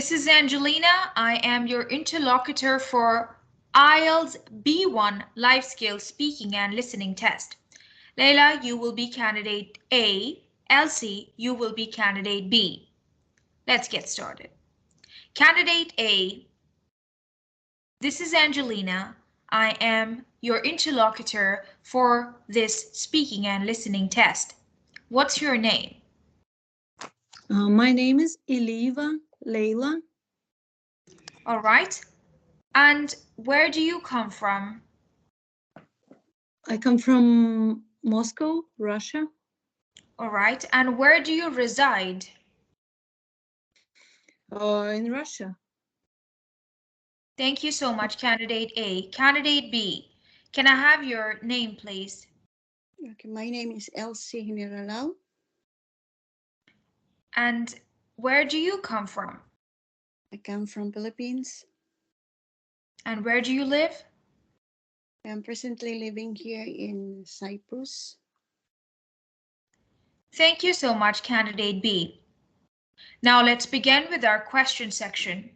This is Angelina. I am your interlocutor for IELTS B1 Life Skills Speaking and Listening Test. Layla, you will be candidate A. Elsie, you will be candidate B. Let's get started. Candidate A, this is Angelina. I am your interlocutor for this speaking and listening test. What's your name? My name is Iliva Leila. All right. And where do you come from? I come from Moscow, Russia. All right. And where do you reside? In Russia. Thank you so much, Candidate A. Candidate B, can I have your name, please? Okay, my name is Elsie Hiniralau. And where do you come from? I come from Philippines. And where do you live? I am presently living here in Cyprus. Thank you so much, Candidate B. Now let's begin with our question section.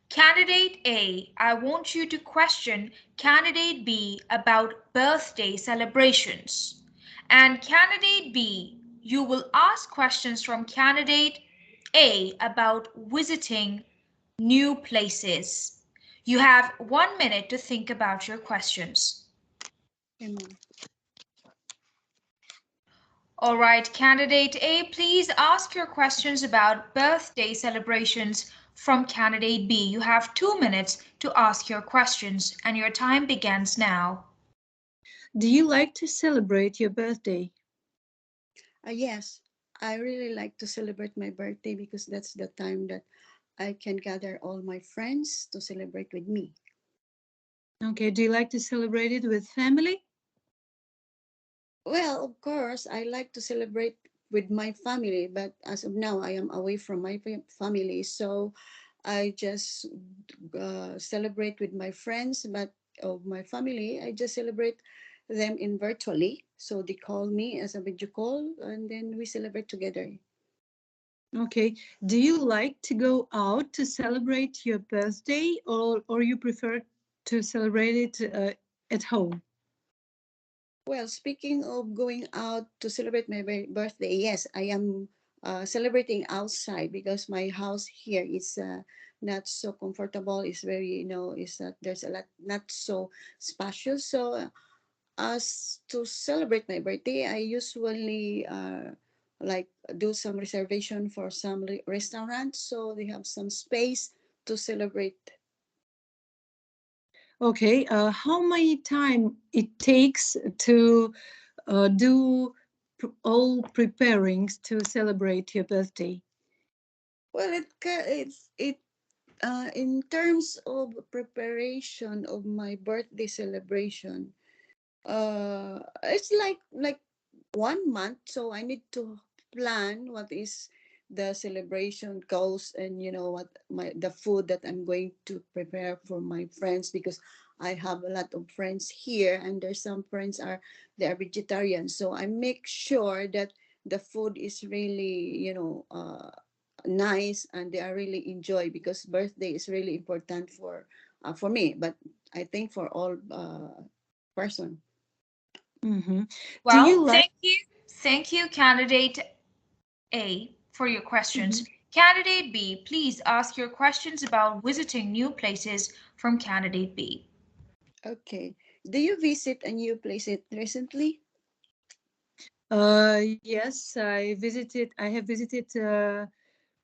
Candidate A, I want you to question Candidate B about birthday celebrations. And Candidate B, you will ask questions from Candidate A about visiting new places. You have 1 minute to think about your questions. Amen. All right, Candidate A, please ask your questions about birthday celebrations from Candidate B. You have 2 minutes to ask your questions, and your time begins now. Do you like to celebrate your birthday? Yes, I really like to celebrate my birthday because that's the time that I can gather all my friends to celebrate with me. Okay, do you like to celebrate it with family? Well, of course, I like to celebrate with my family, but as of now, I am away from my family, so I just celebrate with my friends, but of my family, I just celebrate them in virtually. So they call me as a video call, and then we celebrate together. Okay, do you like to go out to celebrate your birthday, or you prefer to celebrate it at home? Well, speaking of going out to celebrate my birthday, yes, I am celebrating outside because my house here is not so comfortable. It's very, is there's a lot not so spacious. So, as to celebrate my birthday, I usually like do some reservation for some restaurants, so they have some space to celebrate. Okay, how many time it takes to do all preparings to celebrate your birthday? Well, it in terms of preparation of my birthday celebration, it's like 1 month. So I need to plan what is the celebration goals, and what the food that I'm going to prepare for my friends, because I have a lot of friends here, and there's some friends they are vegetarian. So I make sure that the food is really nice, and they are really enjoy, because birthday is really important for me, but I think for all person. Mm-hmm. Do Well, you like? Thank you, Candidate A, for your questions. Mhm. Candidate B, please ask your questions about visiting new places from Candidate B. Okay, do you visit a new place recently? Yes, I visited. I have visited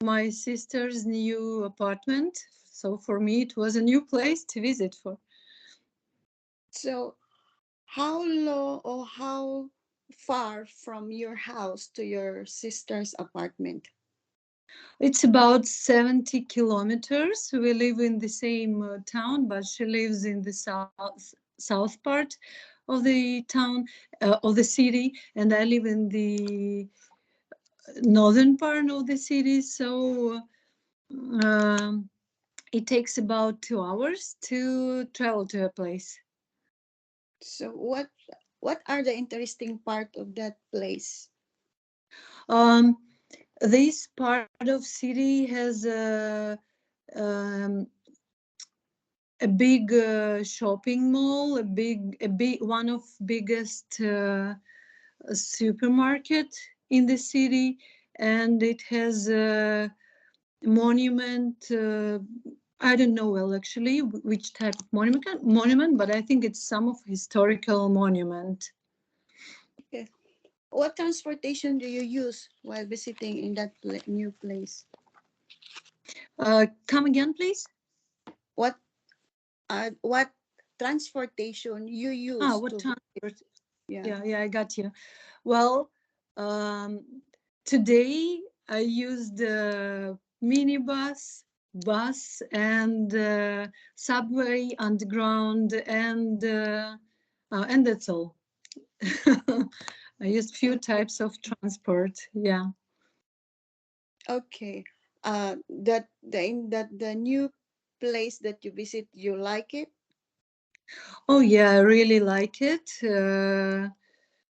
my sister's new apartment. So for me, it was a new place to visit for. So how low or how far from your house to your sister's apartment? It's about 70 kilometers. We live in the same town, but she lives in the south part of the town, of the city, and I live in the northern part of the city. So um, it takes about 2 hours to travel to a place. So what are the interesting part of that place? Um, this part of city has um, a big shopping mall, a big one of biggest supermarket in the city, and it has a monument. I don't know well actually which type of monument, but I think it's some of historical monument. Okay. What transportation do you use while visiting in that new place? Come again, please. What what transportation you use What to visit? transport? Yeah. Yeah, I got you. Well, today I used minibus, bus, and subway, underground, and that's all. I used few Okay. types of transport. Yeah. Okay. That the new place that you visit, you like it? Oh yeah, I really like it.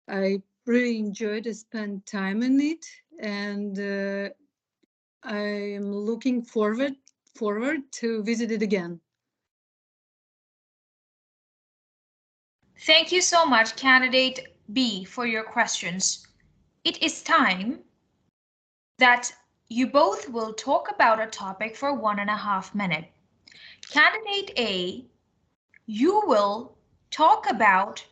I really enjoyed to spend time in it, and I am looking forward to visit it again. Thank you so much, candidate B, for your questions. It is time that you both will talk about a topic for 1.5 minutes. Candidate A, you will talk about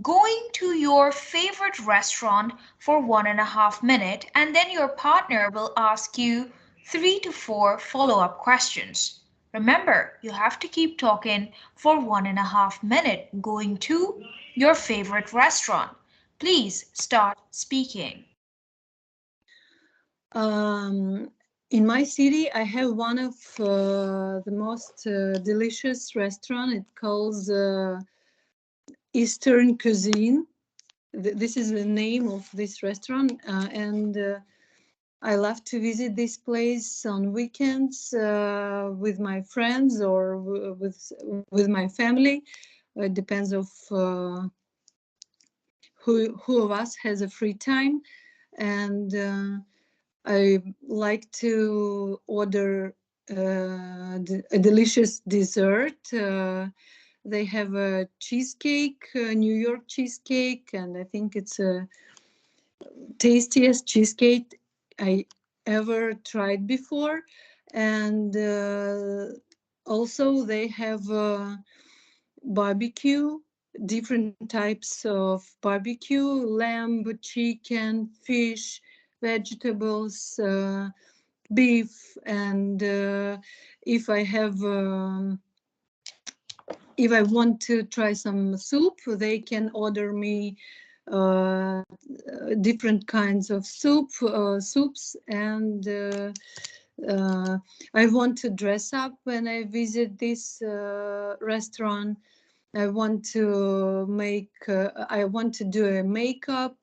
going to your favorite restaurant for 1.5 minutes, and then your partner will ask you 3 to 4 follow-up questions. Remember, you have to keep talking for 1.5 minutes going to your favorite restaurant. Please start speaking. Um, in my city, I have one of the most delicious restaurant. It calls Eastern Cuisine. This is the name of this restaurant, and I love to visit this place on weekends with my friends or with my family. It depends of who of us has a free time, and I like to order a delicious dessert. They have a cheesecake, a New York cheesecake, and I think it's a tastiest cheesecake I ever tried before. And also they have barbecue, different types of barbecue, lamb, chicken, fish, vegetables, beef, and if I have if I want to try some soup, they can order me different kinds of soups, and I want to dress up when I visit this restaurant. I want to do a makeup.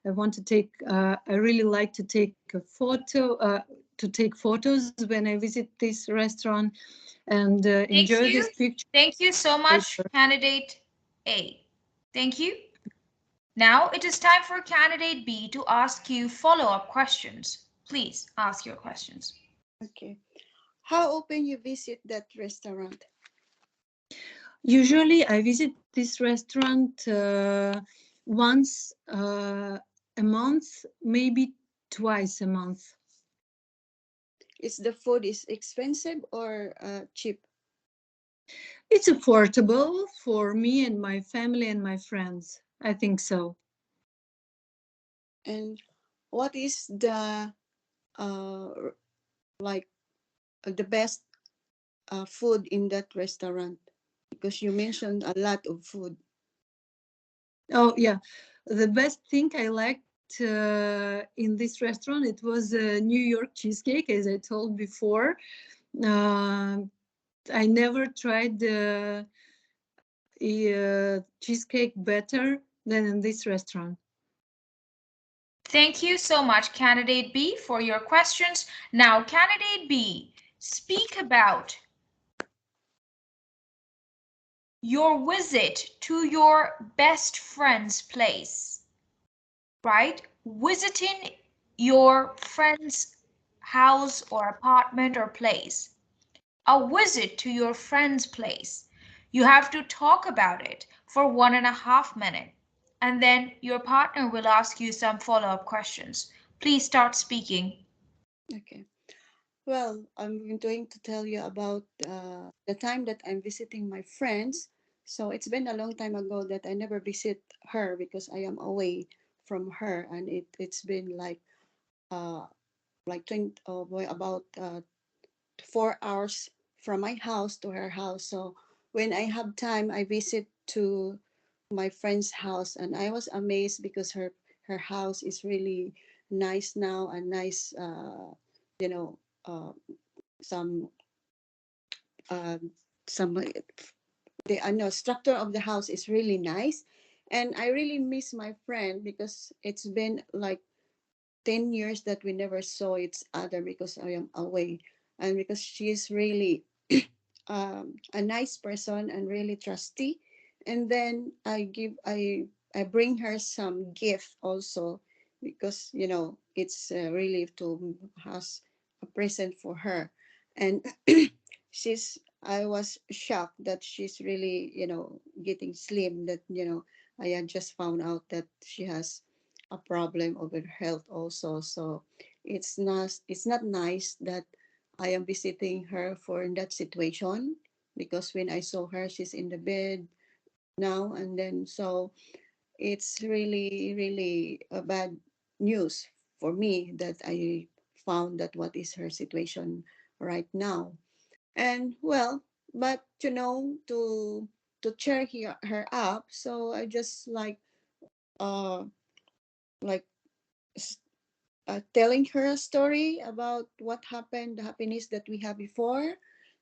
I want to take. I really like to take a photo. To take photos when I visit this restaurant and Thank enjoy you. this picture Thank you so much, later. candidate A. Thank you. Now it is time for candidate B to ask you follow-up questions. Please ask your questions. Okay. How often you visit that restaurant? Usually, I visit this restaurant once a month, maybe twice a month. Is the food is expensive or cheap? It's affordable for me and my family and my friends. I think so. And what is the uh, like the best food in that restaurant? Because you mentioned a lot of food. Oh yeah, the best thing I liked in this restaurant, it was a New York cheesecake, as I told before. Uh, I never tried cheesecake better than in this restaurant. Thank you so much, candidate B, for your questions. Now, candidate B, speak about your visit to your best friend's place, right? Visiting your friend's house or apartment or place. a visit to your friend's place. You have to talk about it for 1.5 minutes, and then your partner will ask you some follow up questions. Please start speaking. Okay. Well, I'm going to tell you about the time that I'm visiting my friends. So it's been a long time ago that I never visit her because I am away from her, and it's been uh like 20 oh boy about 4 hours from my house to her house. So when I have time, I visit to my friend's house, and I was amazed because her house is really nice now, and nice, you know, some uh, some the structure of the house is really nice, and I really miss my friend because it's been like 10 years that we never saw each other because I am away, and because she is really a nice person and really trusty. And then I bring her some gift also because it's really to has a present for her. And she's I was shocked that she's really getting slim, that I had just found out that she has a problem of her health also. So it's not nice that I am visiting her for in that situation, because when I saw her, she's in the bed now, and then so it's really really a bad news for me that I found that what is her situation right now. And well, but to cheer her up, so I just uh like telling her a story about what happened, the happiness that we had before,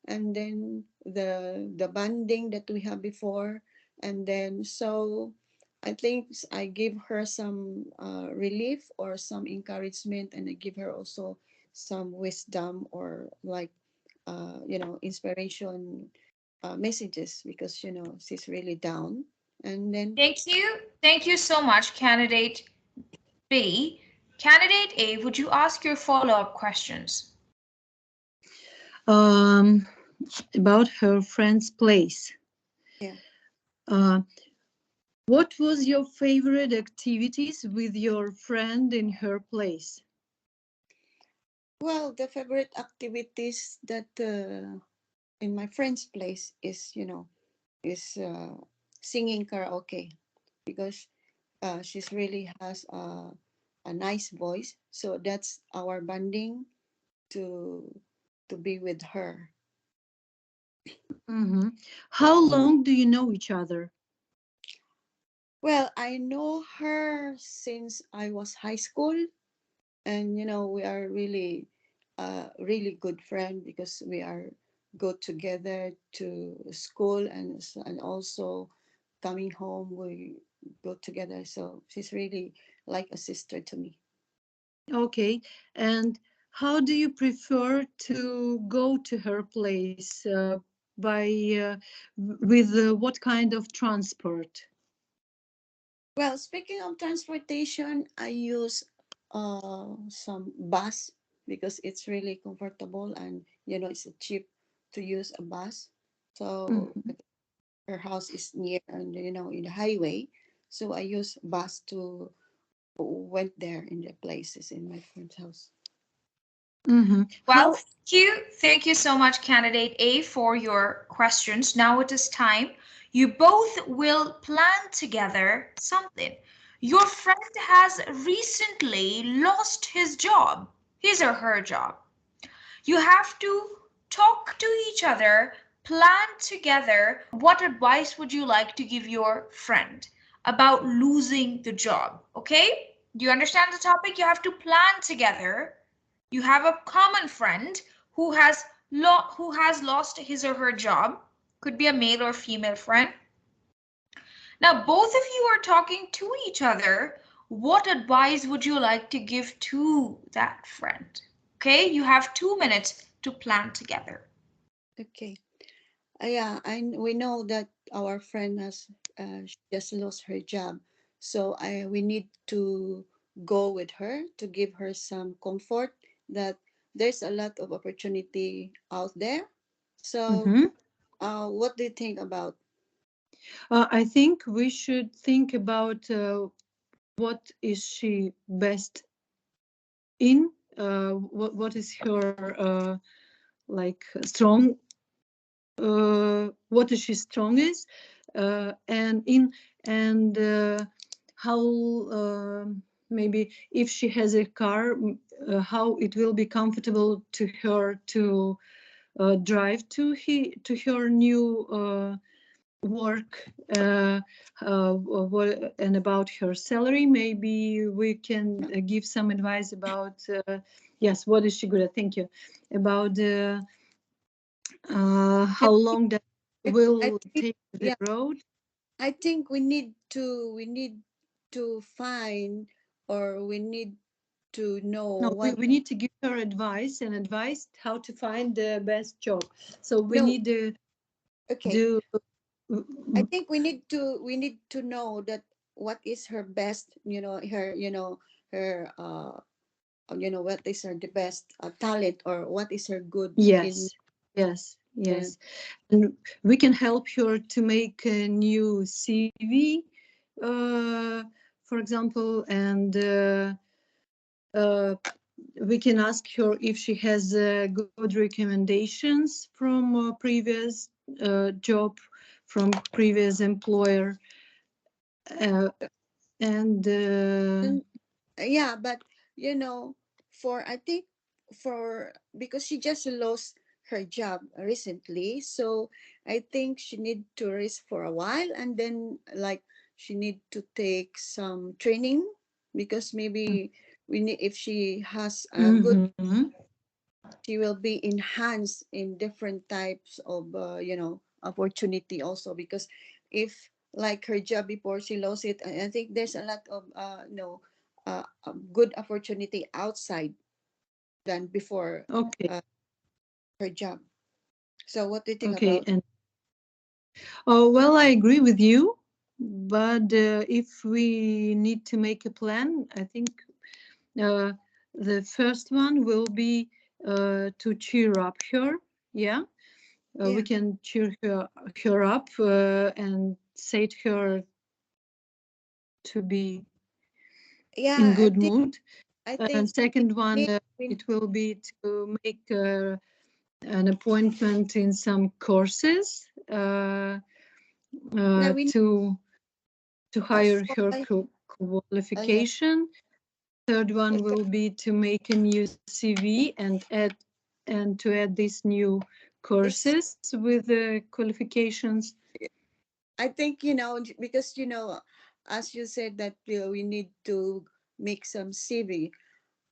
and then the bonding that we had before, and then so I think I give her some relief or some encouragement, and I give her also some wisdom or inspiration messages, because she's really down, and then Thank you. Thank you so much, candidate B. Candidate A, would you ask your follow up questions? Um, about her friend's place. yeah. Uh, what was your favorite activities with your friend in her place? Well, the favorite activities that in my friend's place is singing karaoke, because she's really has a nice voice. So that's our bonding to be with her. Hmm. How long do you know each other? Well, I know her since I was high school, and we are really really good friend, because we are go together to school, and also coming home we go together, so she's really like a sister to me. Okay. And how do you prefer to go to her place? By with what kind of transport? Well, speaking of transportation, I use some bus, because it's really comfortable, and it's cheap to use a bus. So Mhm. her house is near, and in the highway, so I use bus to went there in the places in my friend's house. Mhm. Well, How? thank you. Thank you so much, candidate A, for your questions. Now it is time. You both will plan together something. Your friend has recently lost his job, his or her job. You have to talk to each other, plan together. What advice would you like to give your friend about losing the job? Okay? Do you understand the topic? You have to plan together. You have a common friend who has lost his or her job. Could be a male or female friend. Now both of you are talking to each other. What advice would you like to give to that friend? Okay, you have 2 minutes to plan together. Okay. Yeah, we know that our friend has she just lost her job, so we need to go with her to give her some comfort that there's a lot of opportunity out there, So, Mm-hmm. what do you think about? I think we should think about what is she best in, what is her like strong, what is she strongest, and in, and how, maybe if she has a car, how it will be comfortable to her to drive to her new work, and about her salary. Maybe we can give some advice about, yes, what is she good at? Thank you. About Yeah, how long that I will think, take the yeah, road. I think we need to find, or we need to know No, what. we need to give her advice and advice how to find the best job. So we No, need to okay. do. I think we need to know that what is her best, her what is her the best talent, or what is her good in. Yes, yes, Yeah, yes. And we can help her to make a new CV, for example, and uh, we can ask her if she has good recommendations from previous job, from previous employer, uh, and and yeah, but you know, for I think for because she just lost her job recently, so I think she need to rest for a while, and then like she need to take some training, because maybe we need, if she has a good, mhm. she will be enhanced in different types of opportunity also, because if like her job before she lost it, I think there's a lot of good opportunity outside than before Okay, uh, her job. So what do you think okay, about? and oh, well, I agree with you, but if we need to make a plan, I think uh, the first one will be to cheer up her. Yeah, we Yeah, can cheer her up and say to her to be in yeah, I good think mood. I And think we second one, need we, it will be to make an appointment in some courses yeah, we need to a hire her fly, yeah, qualification. Third one okay. will be to make a new CV and to add these new It's courses with the qualifications. I think, because, as you said that we need to make some CV,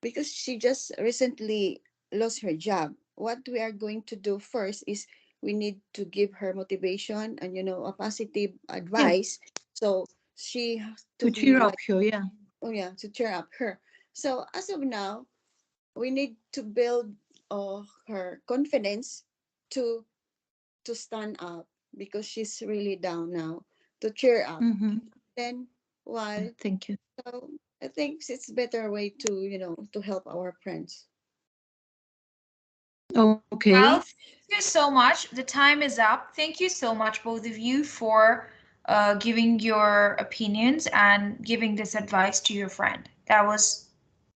because she just recently lost her job. What we are going to do first is we need to give her motivation and, a positive Yes, advice. So she has to to be cheer up like, her. Yeah. oh yeah, to cheer up her. So as of now, we need to build her confidence to stand up, because she's really down now, to cheer up. Mm-hmm. Then while, Thank you. so I think it's better way to to help our friends. Okay. Well, thank you so much. The time is up. Thank you so much, both of you, for giving your opinions and giving this advice to your friend. That was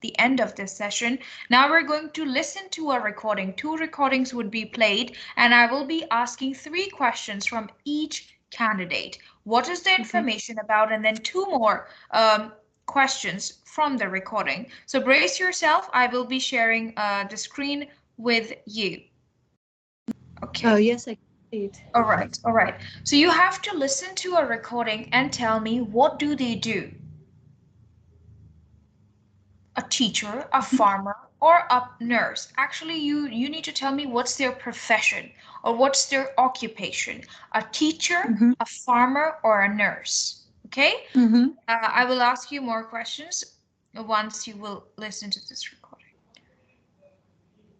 the end of this session. Now we're going to listen to a recording. Two recordings would be played, and I will be asking three questions from each candidate. What is the Okay. information about? And then two more questions from the recording. So brace yourself. I will be sharing the screen with you. Okay. Yes, I can see it. All right. All right. So you have to listen to a recording and tell me what do they do? A teacher, a Mhm. farmer, or a nurse? Actually, you need to tell me what's their profession or what's their occupation. A teacher, Mhm. a farmer, or a nurse. Okay? Mhm. I will ask you more questions once you will listen to this recording.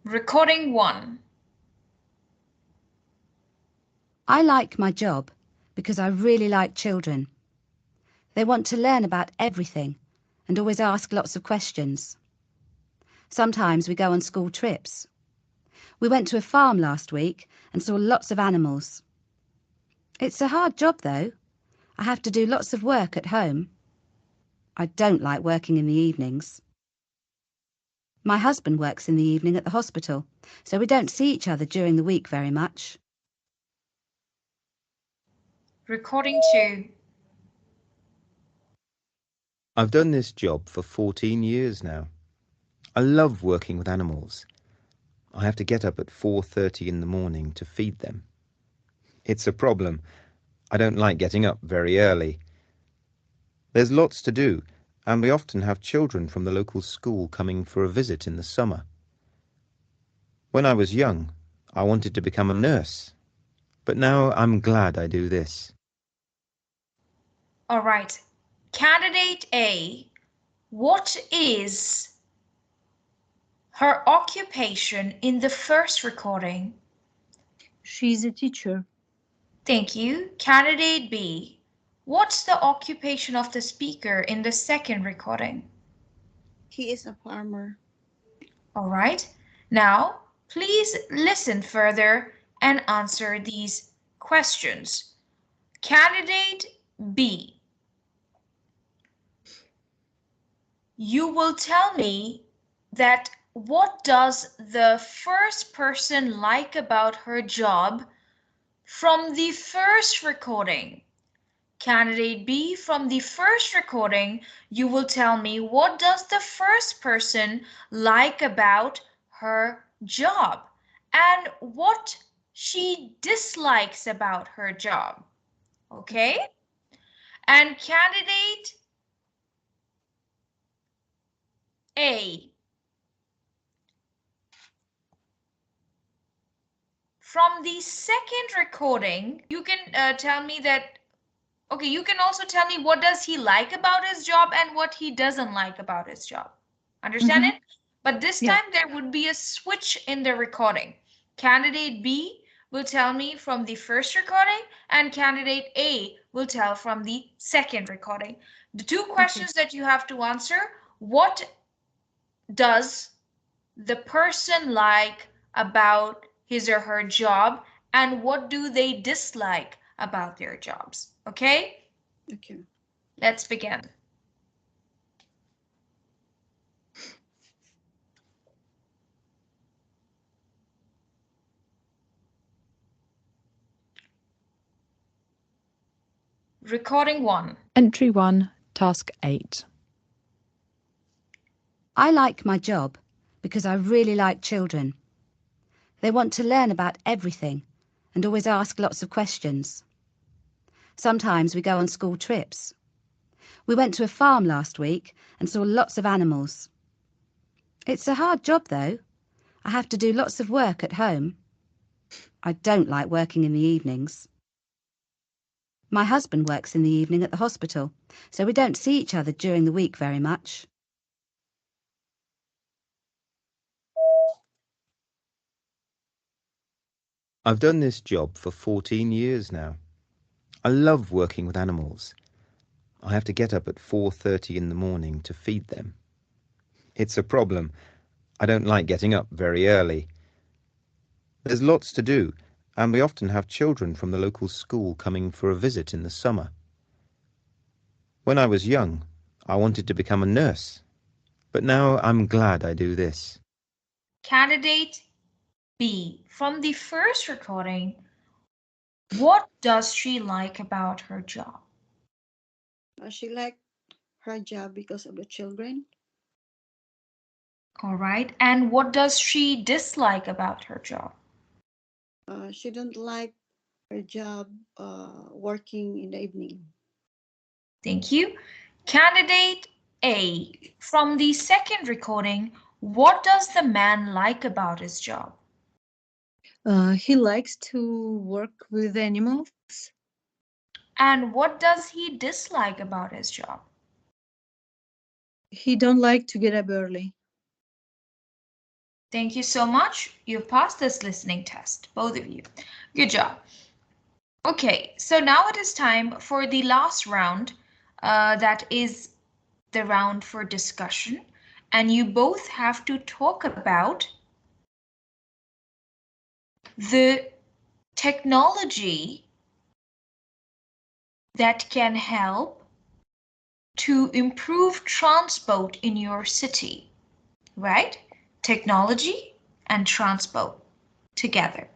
Recording one. I like my job because I really like children. They want to learn about everything and always ask lots of questions. Sometimes we go on school trips. We went to a farm last week and saw lots of animals. It's a hard job though. I have to do lots of work at home. I don't like working in the evenings. My husband works in the evening at the hospital, so we don't see each other during the week very much. Recording 2. I've done this job for 14 years now. I love working with animals. I have to get up at 4:30 in the morning to feed them. It's a problem. I don't like getting up very early. There's lots to do, and we often have children from the local school coming for a visit in the summer. When I was young, I wanted to become a nurse, but now I'm glad I do this. All right. Candidate A, what is her occupation in the first recording? She's a teacher. Thank you. Candidate B, what's the occupation of the speaker in the second recording? He is a farmer. All right. Now, please listen further and answer these questions. Candidate B, you will tell me that what does the first person like about her job from the first recording? Candidate B, from the first recording, you will tell me what does the first person like about her job and what she dislikes about her job. Okay? And candidate A, from the second recording, you can tell me that, okay, you can also tell me what does he like about his job and what he doesn't like about his job. Understand it? But this time there would be a switch in the recording. Candidate B will tell me from the first recording and candidate A will tell from the second recording. The two questions that you have to answer, what does the person like about his or her job and what do they dislike about their jobs? Okay? Okay. Let's begin. Recording 1. Entry 1, Task 8. I like my job because I really like children. They want to learn about everything and always ask lots of questions. Sometimes we go on school trips. We went to a farm last week and saw lots of animals. It's a hard job though. I have to do lots of work at home. I don't like working in the evenings. My husband works in the evening at the hospital, so we don't see each other during the week very much. I've done this job for 14 years now. I love working with animals. I have to get up at 4:30 in the morning to feed them. It's a problem. I don't like getting up very early. There's lots to do, and we often have children from the local school coming for a visit in the summer. When I was young, I wanted to become a nurse, but now I'm glad I do this. Candidate B, from the first recording, what does she like about her job? She liked her job because of the children. All right. And what does she dislike about her job? She don't like her job working in the evening. Thank you. Candidate A, from the second recording, what does the man like about his job? He likes to work with animals. And what does he dislike about his job? He don't like to get up early. Thank you so much. You've passed this listening test, both of you. Good job. Okay, so now it is time for the last round. That is the round for discussion. And you both have to talk about The technology that can help to improve transport in your city, right? Technology and transport together.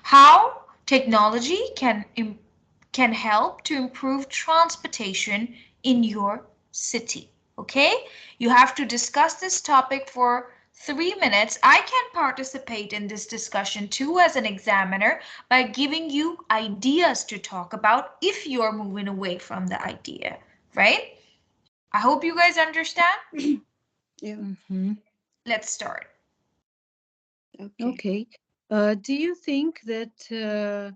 How technology can help to improve transportation in your city. Okay, you have to discuss this topic for 3 minutes. I can participate in this discussion too as an examiner by giving you ideas to talk about if you're moving away from the idea, right? I hope you guys understand. Yeah. Mm-hmm. Let's start. Okay. Okay. Do you think that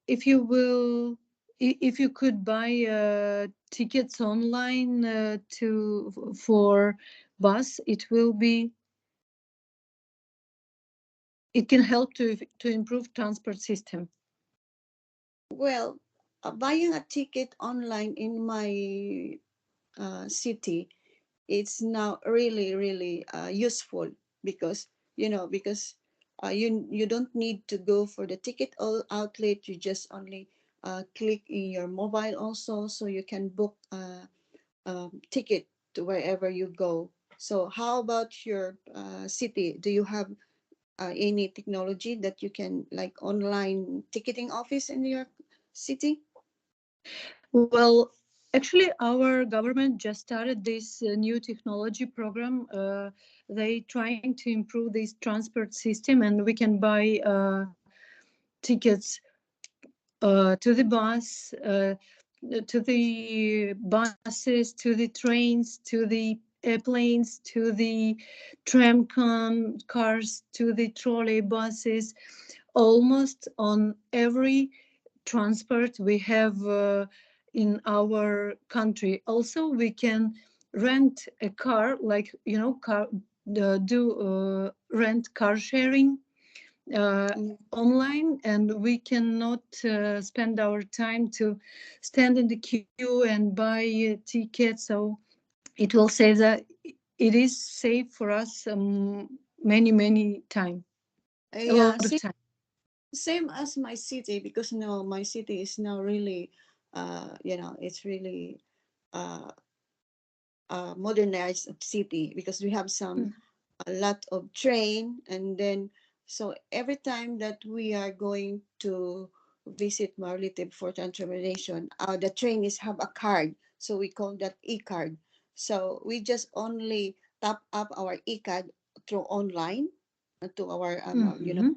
if you will, if you could buy tickets online for bus, it can help to improve transport system. Well, buying a ticket online in my city, it's now really really useful because because you don't need to go for the ticket outlet. You just only click in your mobile also, so you can book a ticket to wherever you go. So how about your city? Do you have any technology that you can, like, online ticketing office in your city? Well, actually, our government just started this new technology program. They trying to improve this transport system, and we can buy tickets to the bus, to the buses, to the trains, to the airplanes, to the cars, to the trolley buses. Almost on every transport we have in our country. Also, we can rent a car, like do rent car sharing Mm. online, and we cannot spend our time to stand in the queue and buy tickets. So it will say that it is safe for us many time, a Yeah, lot of time. same as my city, because now my city is now really it's really uh, modernized city, because we have some a lot of train. And then, so every time that we are going to visit my relative for transportation, the train is have a card, so we call that e-card. So we just only tap up our e-card through online to our Mm-hmm.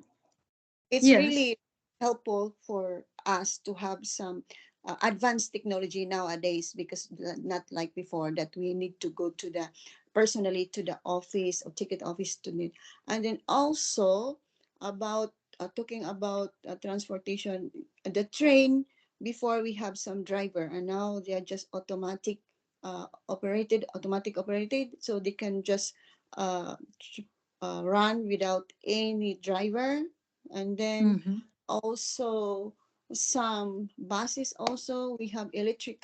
it's Yes. really helpful for us to have some advanced technology nowadays, because not like before that we need to go to the personally to the office or ticket office to need. And then also about talking about transportation, the train, before we have some driver, and now they are just automatic operated, so they can just uh, run without any driver. And then Mm-hmm. also some buses, also we have electric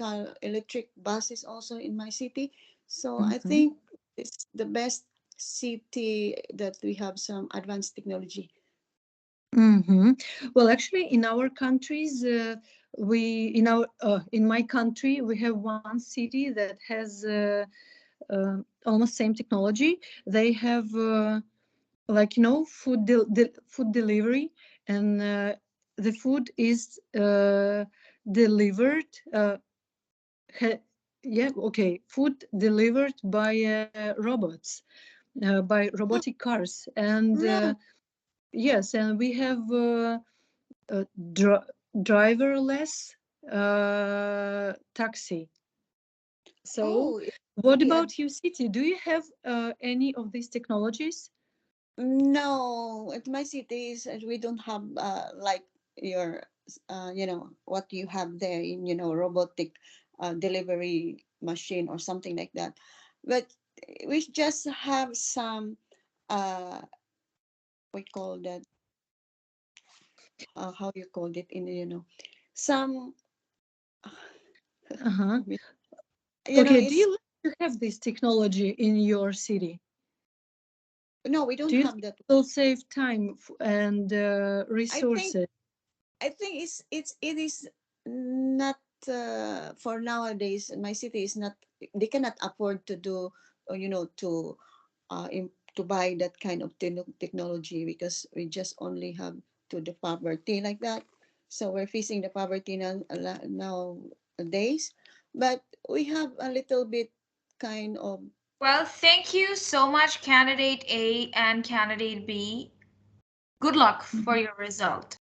buses also in my city. So I Mm-hmm. think it's the best city that we have some advanced technology. Mm-hmm. Well, actually, in our countries, we in my country we have one city that has almost same technology. They have like food delivery, and the food is delivered. Ha- yeah, okay, food delivered by robots, by Oh, robotic cars, and right. yes, and we have. Dri- Driverless taxi. So, Oh, it's what really about you, city? Do you have any of these technologies? no, at my cities we don't have like your what you have there in robotic delivery machine or something like that. But we just have some uh we call that how you called it in some Uh-huh. you know Okay, do it's you like to have this technology in your city? No, we Do don't you have think that. it will save time and I think resources? I think it is not for nowadays. My city is not. They cannot afford to do, to to buy that kind of technology, because we just only have to the poverty like that. So we're facing the poverty now nowadays, but we have a little bit kind of. Well, thank you so much, candidate A and candidate B. Good luck for Mhm. your result.